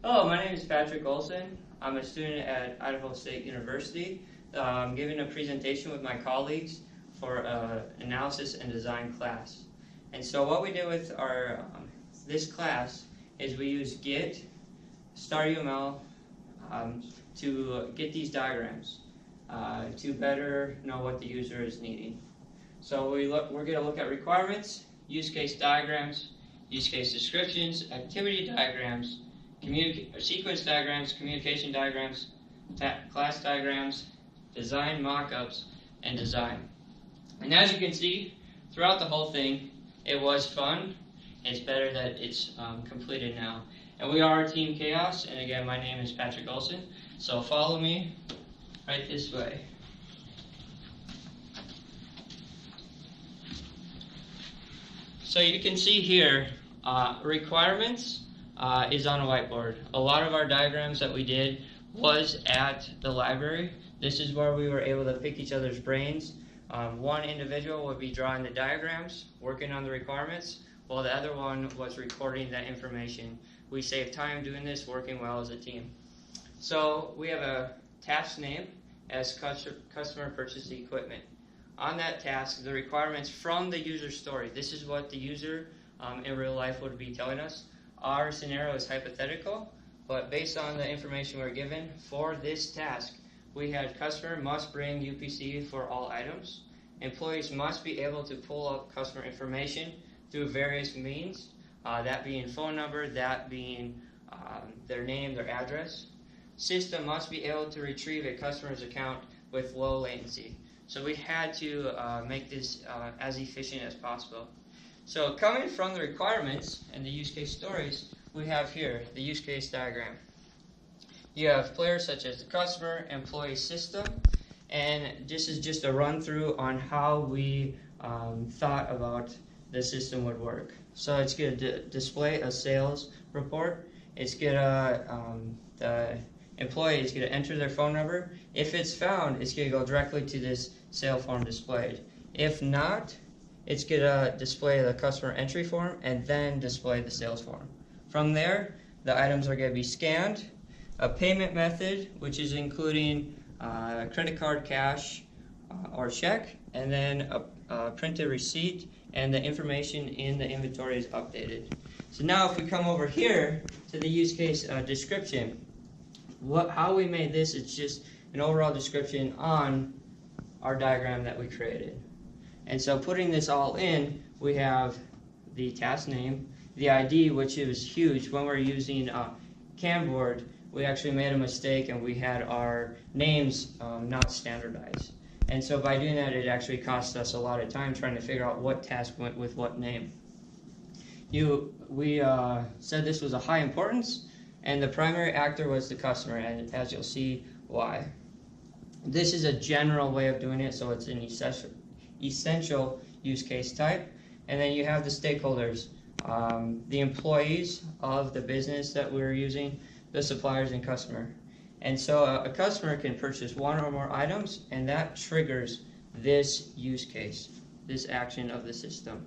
Hello, my name is Patrick Olson. I'm a student at Idaho State University. I'm giving a presentation with my colleagues for an analysis and design class. And so what we did with our this class is we use Git, StarUML to get these diagrams to better know what the user is needing. So we're going to look at requirements, use case diagrams, use case descriptions, activity diagrams, sequence diagrams, communication diagrams, class diagrams, design mockups, and design. And as you can see, throughout the whole thing, it was fun. It's better that it's completed now. And we are Team Chaos, and again, my name is Patrick Olson. So follow me right this way. So you can see here, requirements is on a whiteboard. A lot of our diagrams that we did was at the library. This is where we were able to pick each other's brains. One individual would be drawing the diagrams, working on the requirements, while the other one was recording that information. We saved time doing this, working well as a team. So we have a task name as customer purchase equipment. On that task, the requirements from the user story. This is what the user in real life would be telling us. Our scenario is hypothetical, but based on the information we're given for this task, we had customer must bring UPC for all items. Employees must be able to pull up customer information through various means, that being phone number, that being their name, their address. System must be able to retrieve a customer's account with low latency. So we had to make this as efficient as possible. So coming from the requirements and the use case stories, we have here the use case diagram. You have players such as the customer, employee, system, and this is just a run through on how we thought about the system would work. So it's going to display a sales report. It's going to, the employee is going to enter their phone number. If it's found, it's going to go directly to this sale form displayed. If not, it's going to display the customer entry form and then display the sales form. From there, the items are going to be scanned, a payment method, which is including credit card, cash, or check, and then a printed receipt, and the information in the inventory is updated. So now if we come over here to the use case description, how we made this is just an overall description on our diagram that we created. And so putting this all in, we have the task name, the ID, which is huge. When we're using Canboard, we actually made a mistake and we had our names not standardized. And so by doing that, it actually cost us a lot of time trying to figure out what task went with what name. We said this was a high importance, and the primary actor was the customer, and as you'll see why. This is a general way of doing it, so it's an essential use case type. And then you have the stakeholders, the employees of the business that we're using, the suppliers, and customer. And so a customer can purchase one or more items, and that triggers this use case, this action of the system.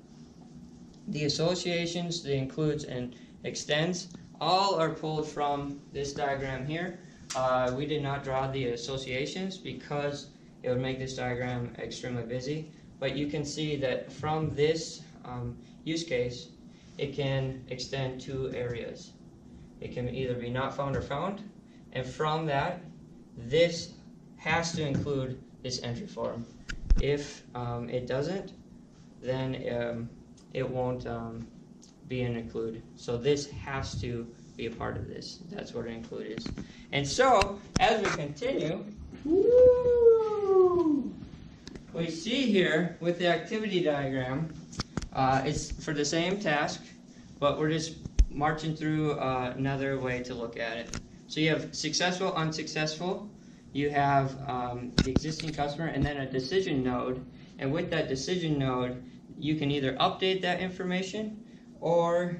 The associations, the includes and extends, all are pulled from this diagram here. We did not draw the associations because it would make this diagram extremely busy. But you can see that from this use case, it can extend two areas. It can either be not found or found. And from that, this has to include this entry form. If it doesn't, then it won't be an include. So this has to be a part of this. That's what an include is. And so, as we continue, we see here with the activity diagram, it's for the same task, but we're just marching through another way to look at it. So you have successful, unsuccessful, you have the existing customer, and then a decision node. And with that decision node, you can either update that information or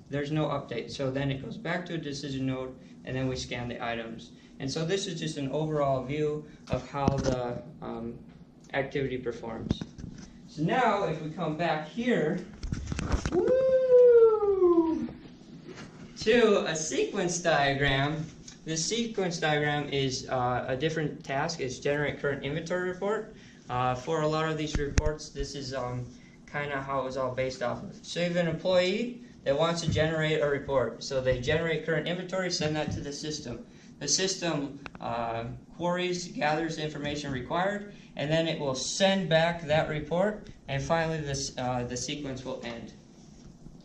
there's no update. So then it goes back to a decision node, and then we scan the items. And so this is just an overall view of how the activity performs. So now if we come back here, to a sequence diagram. The sequence diagram is a different task. It's generate current inventory report. For a lot of these reports, this is kind of how it was all based off of. So you have an employee that wants to generate a report. So they generate current inventory, send that to the system. The system queries, gathers the information required, and then it will send back that report, and finally the sequence will end.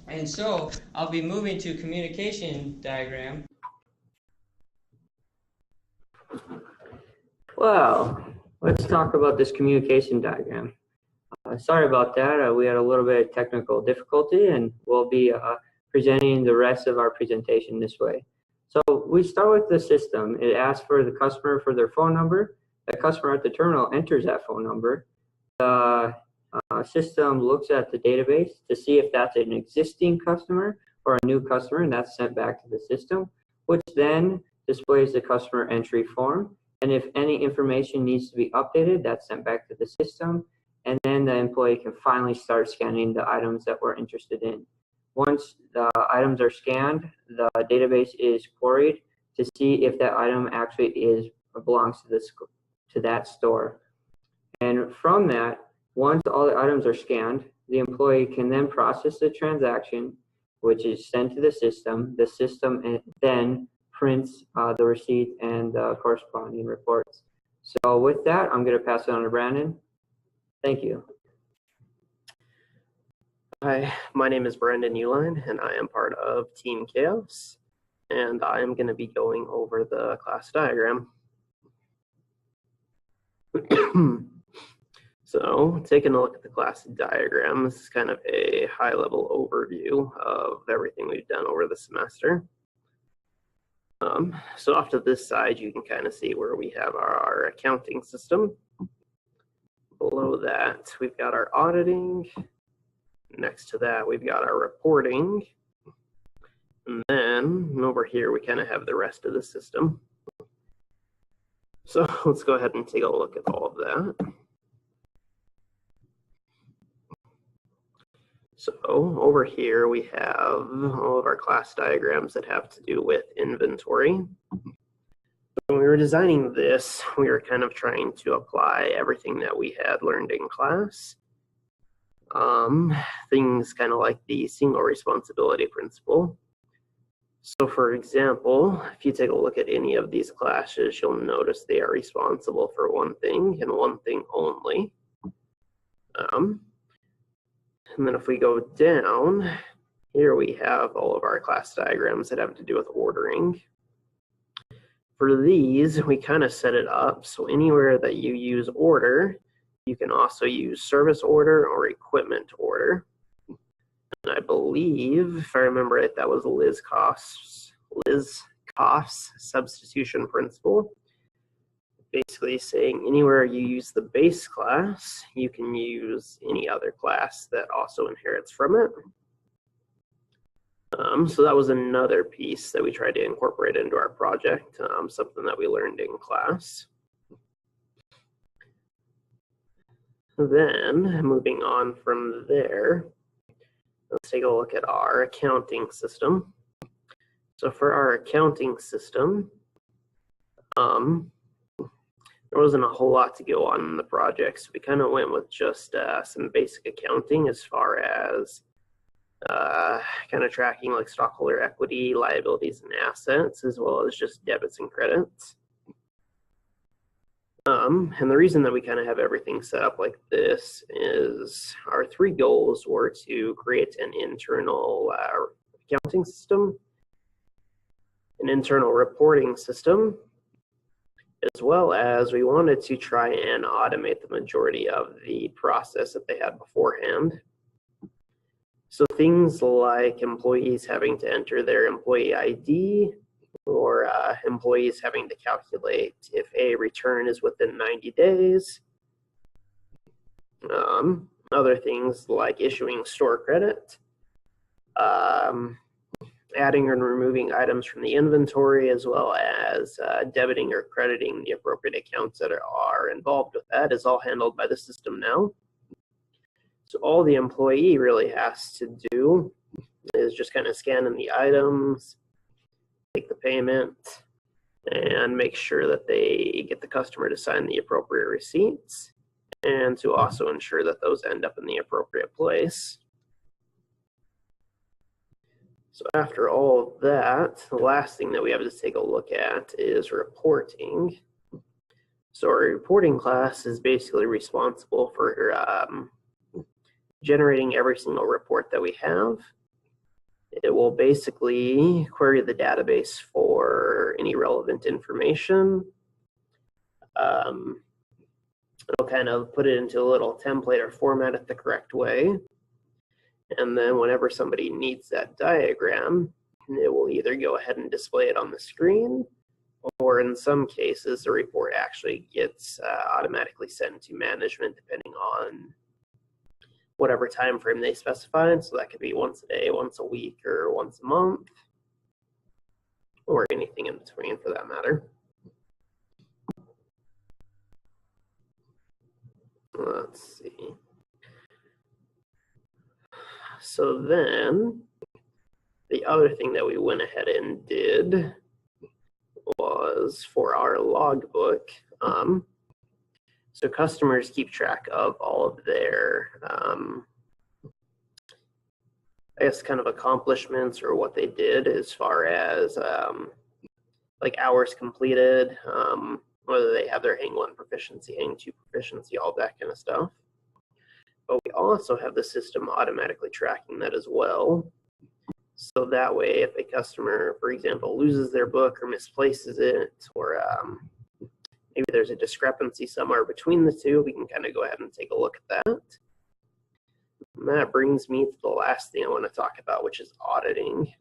And so I'll be moving to communication diagram. Well, let's talk about this communication diagram. Sorry about that. We had a little bit of technical difficulty, and we'll be presenting the rest of our presentation this way. So we start with the system. It asks for the customer for their phone number. The customer at the terminal enters that phone number. The system looks at the database to see if that's an existing customer or a new customer, and that's sent back to the system, which then displays the customer entry form. And if any information needs to be updated, that's sent back to the system. And then the employee can finally start scanning the items that we're interested in. Once the items are scanned, the database is queried to see if that item actually belongs to that store. And from that, once all the items are scanned, the employee can then process the transaction, which is sent to the system. The system then prints the receipt and the corresponding reports. So with that, I'm going to pass it on to Brandon. Thank you. Hi, my name is Brandon Uline, and I am part of Team Chaos, and I am going to be going over the class diagram. So, taking a look at the class diagram, this is kind of a high-level overview of everything we've done over the semester. So off to this side, you can kind of see where we have our accounting system. Below that, we've got our auditing. Next to that, we've got our reporting. And then over here, we kind of have the rest of the system. So let's go ahead and take a look at all of that. So over here, we have all of our class diagrams that have to do with inventory. When we were designing this, we were kind of trying to apply everything that we had learned in class. Things kind of like the single responsibility principle. So for example, if you take a look at any of these classes, you'll notice they are responsible for one thing and one thing only. And then if we go down, here we have all of our class diagrams that have to do with ordering. For these, we kind of set it up so anywhere that you use order, you can also use service order or equipment order. And I believe, if I remember it, that was Liz Koff's substitution principle. Basically saying anywhere you use the base class, you can use any other class that also inherits from it. So that was another piece that we tried to incorporate into our project, something that we learned in class. Then, moving on from there, let's take a look at our accounting system. So for our accounting system, there wasn't a whole lot to go on in the project, so we kind of went with just some basic accounting as far as kind of tracking like stockholder equity, liabilities, and assets, as well as just debits and credits. And the reason that we kind of have everything set up like this is our three goals were to create an internal accounting system, an internal reporting system, as well as we wanted to try and automate the majority of the process that they had beforehand. So things like employees having to enter their employee ID, or employees having to calculate if a return is within 90 days. Other things like issuing store credit, adding and removing items from the inventory, as well as debiting or crediting the appropriate accounts that are involved with that is all handled by the system now. So all the employee really has to do is just kind of scan in the items, take the payment, and make sure that they get the customer to sign the appropriate receipts, and to also ensure that those end up in the appropriate place. So after all of that, the last thing that we have to take a look at is reporting. So our reporting class is basically responsible for generating every single report that we have. It will basically query the database for any relevant information. It'll kind of put it into a little template or format it the correct way. And then whenever somebody needs that diagram, it will either go ahead and display it on the screen, or in some cases, the report actually gets automatically sent to management depending on whatever time frame they specified. So that could be once a day, once a week, or once a month, or anything in between for that matter. Let's see. So then the other thing that we went ahead and did was for our logbook. So customers keep track of all of their, I guess, kind of accomplishments or what they did as far as like hours completed, whether they have their Hang 1 proficiency, Hang 2 proficiency, all that kind of stuff. But we also have the system automatically tracking that as well. So that way, if a customer, for example, loses their book or misplaces it, or maybe there's a discrepancy somewhere between the two, we can kind of go ahead and take a look at that. And that brings me to the last thing I want to talk about, which is auditing.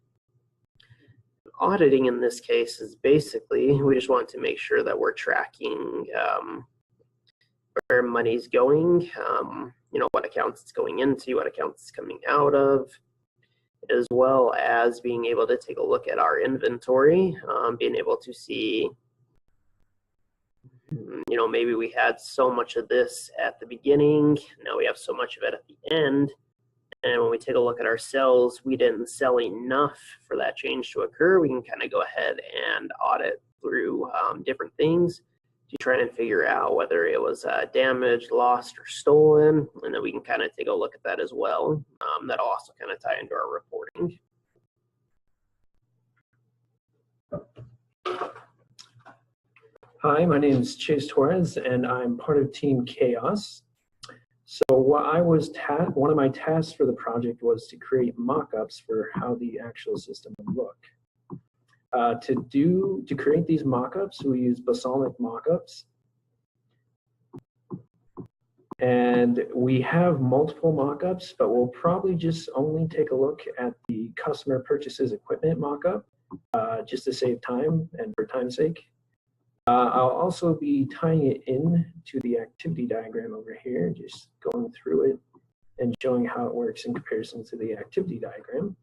Auditing in this case is basically, we just want to make sure that we're tracking where money's going, you know, what accounts it's going into, what accounts it's coming out of, as well as being able to take a look at our inventory, being able to see, you know, maybe we had so much of this at the beginning, now we have so much of it at the end, and when we take a look at our sales, we didn't sell enough for that change to occur. We can kind of go ahead and audit through different things to try and figure out whether it was damaged, lost, or stolen, and then we can kind of take a look at that as well. That'll also kind of tie into our reporting. Hi, my name is Chase Torres, and I'm part of Team Chaos. So what I was one of my tasks for the project was to create mock-ups for how the actual system would look. To create these mock-ups, we use Balsamiq mock-ups. And we have multiple mock-ups, but we'll probably just only take a look at the customer purchases equipment mock-up, just to save time and for time's sake. I'll also be tying it in to the activity diagram over here, just going through it and showing how it works in comparison to the activity diagram.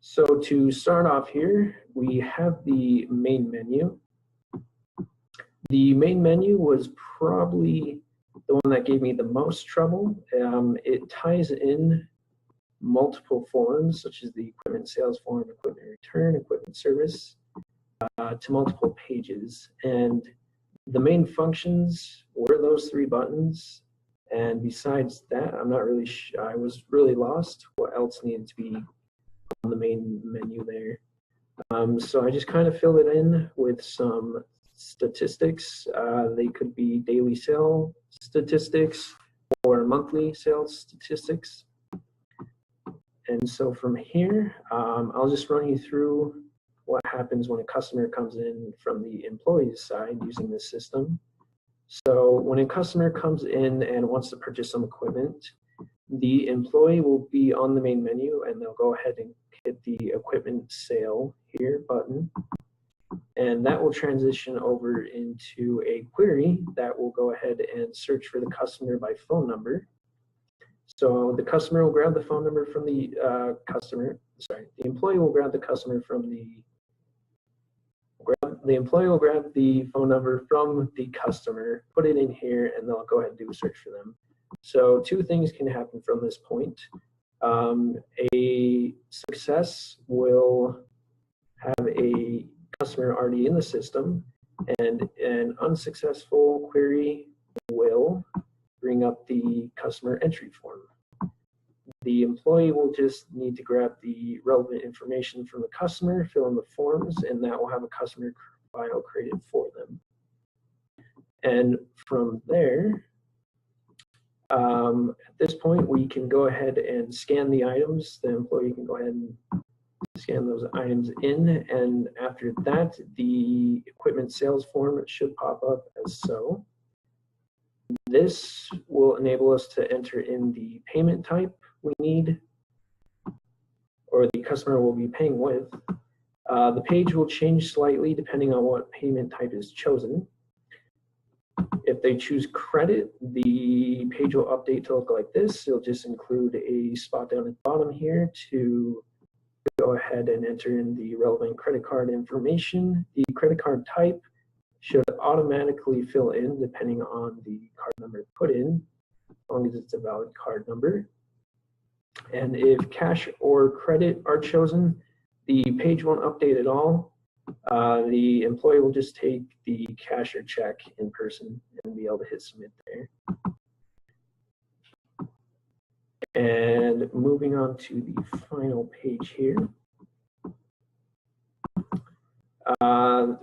So to start off here, we have the main menu. The main menu was probably the one that gave me the most trouble. It ties in multiple forms, such as the equipment sales form, equipment return, equipment service, to multiple pages. And the main functions were those three buttons. And besides that, I'm not really sure. I was really lost what else needed to be on the main menu there. So I just kind of filled it in with some statistics. They could be daily sale statistics or monthly sales statistics. And so from here, I'll just run you through what happens when a customer comes in from the employee's side using this system. So when a customer comes in and wants to purchase some equipment, the employee will be on the main menu and they'll go ahead and hit the equipment sale here button. And that will transition over into a query that will go ahead and search for the customer by phone number. So the customer will grab the phone number from the the employee will grab the customer from the employee will grab the phone number from the customer, put it in here, and they'll go ahead and do a search for them. So two things can happen from this point. A success will have customer already in the system, and an unsuccessful query will bring up the customer entry form. The employee will just need to grab the relevant information from the customer, fill in the forms, and that will have a customer file created for them. And from there, at this point, we can go ahead and scan the items. The employee can go ahead and scan those items in, and after that, the equipment sales form should pop up as so. This will enable us to enter in the payment type we need, or the customer will be paying with. The page will change slightly depending on what payment type is chosen. If they choose credit, the page will update to look like this. It'll just include a spot down at the bottom here to go ahead and enter in the relevant credit card information. The credit card type should automatically fill in depending on the card number put in, as long as it's a valid card number. And if cash or credit are chosen, the page won't update at all. The employee will just take the cash or check in person and be able to hit submit there. And moving on to the final page here.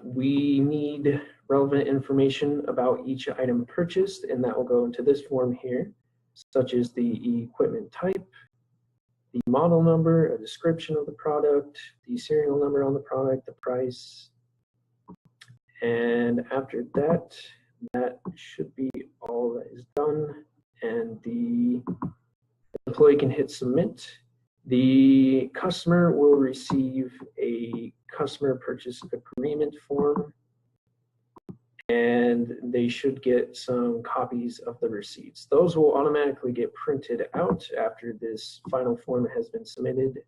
We need relevant information about each item purchased, and that will go into this form here, such as the equipment type, the model number, a description of the product, the serial number on the product, the price. And after that, that should be all that is done, and the employee can hit submit. The customer will receive a customer purchase agreement form, and they should get some copies of the receipts. Those will automatically get printed out after this final form has been submitted.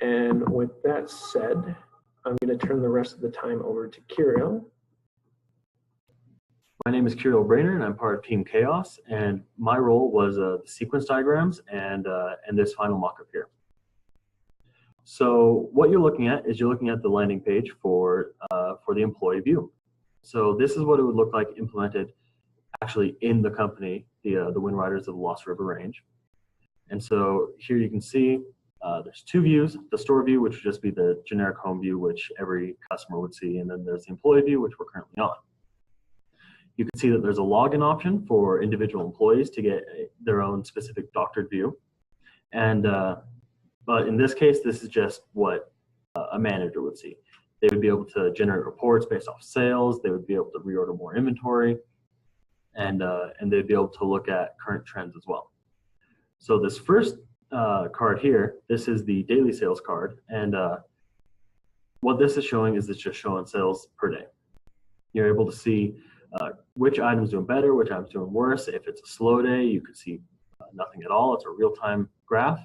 And with that said, I'm going to turn the rest of the time over to Kirill. My name is Kirill Brainer, and I'm part of Team Chaos, and my role was the sequence diagrams and this final mock-up here. So what you're looking at is you're looking at the landing page for the employee view. So this is what it would look like implemented actually in the company, the Wind Riders of the Lost River Range. And so here you can see there's two views: the store view, which would just be the generic home view, which every customer would see, and then there's the employee view, which we're currently on. You can see that there's a login option for individual employees to get their own specific doctored view. And but in this case, this is just what a manager would see. They would be able to generate reports based off sales. They would be able to reorder more inventory, and they'd be able to look at current trends as well. So this first card here, this is the daily sales card, and what this is showing is it's just showing sales per day. You're able to see which item's doing better, which item's doing worse. If it's a slow day, you could see nothing at all. It's a real-time graph.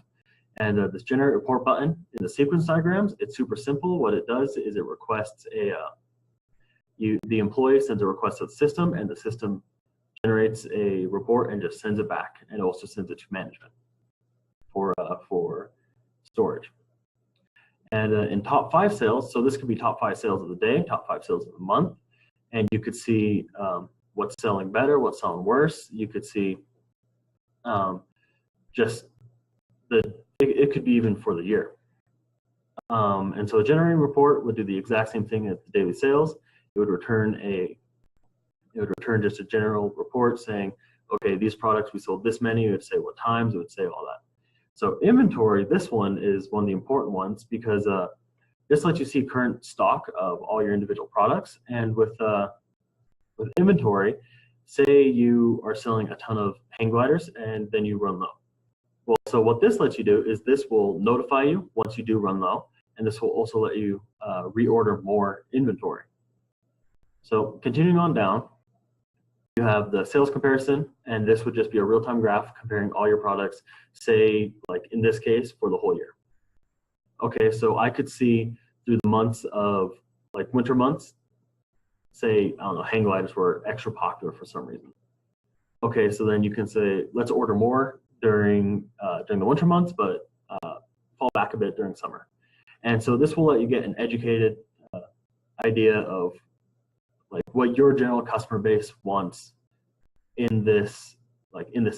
And this generate report button in the sequence diagrams, it's super simple. What it does is it requests the employee sends a request to the system, and the system generates a report and just sends it back, and also sends it to management for storage. And in top 5 sales, so this could be top 5 sales of the day, top 5 sales of the month, and you could see what's selling better, what's selling worse. You could see just it could be even for the year. And so a generating report would do the exact same thing as the daily sales. It would return just a general report saying, okay, these products we sold this many. It would say what times. It would say all that. So inventory, this one is one of the important ones because this lets you see current stock of all your individual products. And with inventory, say you are selling a ton of hang gliders and then you run low. Well, so what this lets you do is this will notify you once you do run low, and this will also let you reorder more inventory. So continuing on down, you have the sales comparison, and this would just be a real-time graph comparing all your products, say, like in this case, for the whole year. Okay, so I could see through the months of, like winter months, say, I don't know, hang gliders were extra popular for some reason. Okay, so then you can say, let's order more during the winter months, but fall back a bit during summer. And so this will let you get an educated idea of like what your general customer base wants in this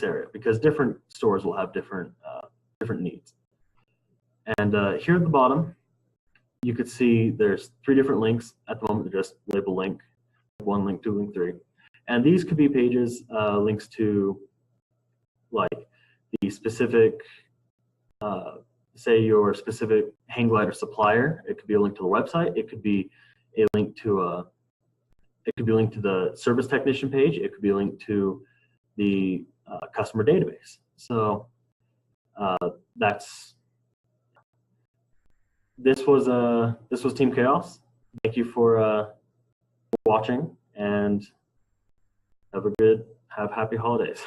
area, because different stores will have different needs. And here at the bottom, you could see there's 3 different links at the moment. They're just label link 1, link 2, link 3, and these could be pages, links to like the specific, say your specific hang glider supplier. It could be a link to the website. It could be a link to the service technician page. It could be a link to the customer database. So this was Team Chaos. Thank you for watching, and have happy holidays.